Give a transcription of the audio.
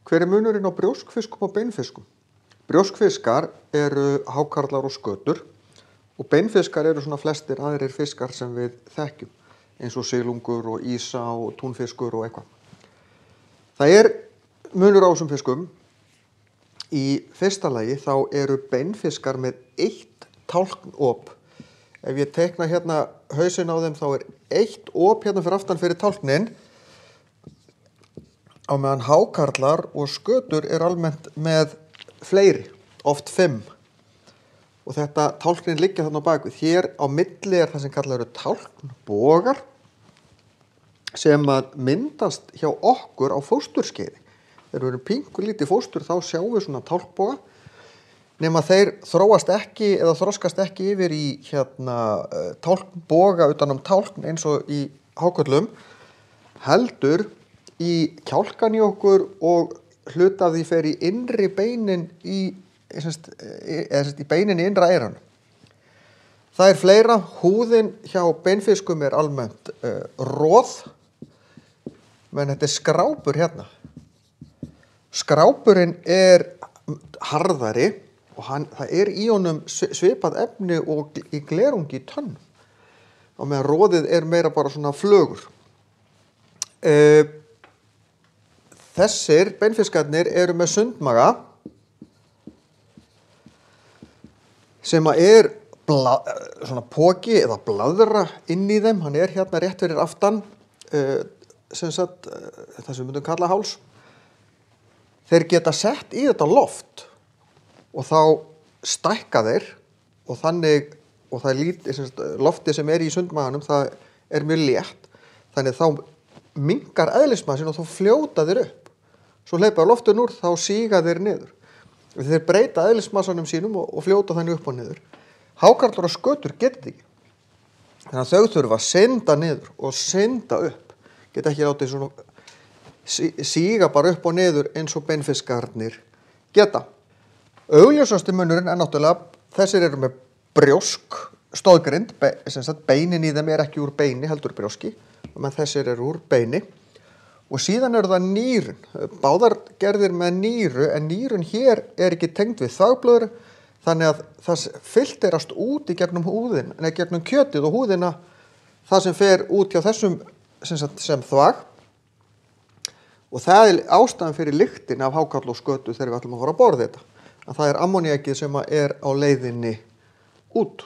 Hver er munurinn á brjóskfiskum og beinfiskum? Brjóskfiskar eru hákarlar og skötur og beinfiskar eru svona flestir aðrir fiskar sem við þekkjum, eins og silungur og ýsa og túnfiskur og eitthvað. Það er munur á þessum fiskum. Í fyrsta lagi þá eru beinfiskar með eitt tálknop. Ef ég teikna hérna hausinn á þeim þá er eitt op hérna fyrir aftan fyrir tálknin, á meðan hákarlar og skötur er almennt með fleiri, oft 5. Og þetta tálknin liggja þarna á bakvið. Hér á milli er það sem kallað eru tálknbogar sem að myndast hjá okkur á fósturskeiði. Þegar við erum pingu lítið fóstur þá sjáum við svona tálknboga, nema þeir þróast ekki eða þroskast ekki yfir í tálknboga utan tálkn eins og í hákörlum, heldur í kjálkan í okkur og hluta af því fer í innri beinin í beinin í innra eyranu. Það er fleira. Húðin hjá beinfiskum er almennt roð, menn þetta er skrápur hérna. Skrápurinn er harðari og það er í honum svipað efni og í glerungi í tönnum. Og meðan roðið er meira bara svona flögur. Þessir beinfiskarnir eru með sundmaga sem er svona poki eða blaðra inn í þeim. Hann er hérna rétt fyrir aftan, það sem við myndum kalla háls. Þeir geta sett í þetta loft og þá stækka þeir og þannig, og það loftið sem er í sundmaganum, það er mjög létt. Þannig þá minnkar eðlismassin og þá fljóta þeir upp. Svo hleypa loftinu úr, þá síga þeir niður. Þeir breyta eðlismassanum sínum og fljóta þannig upp og niður. Hákarlar og skötur geta þetta ekki. Þannig að þau þurfa að synda niður og synda upp. Geta ekki látið svona síga bara upp og niður eins og beinfiskarnir geta. Augljósasti munurinn er náttúrulega, þessir eru með brjósk, stoðgrind, beinin í þeim er ekki úr beini, heldur brjóski, og þessir eru úr beini. Og síðan eru það nýrun. Báðar gerðir með nýru, en nýrun hér er ekki tengd við þvagblöðru, þannig að það filterast út í gegnum húðina, gegnum kjötið og húðina, það sem fer út hjá þessum sem þvag. Og það er ástæðan fyrir lyktin af hákarl og skötu þegar við ætlum að fara að borða þetta. Að það er ammoníakið sem er á leiðinni út.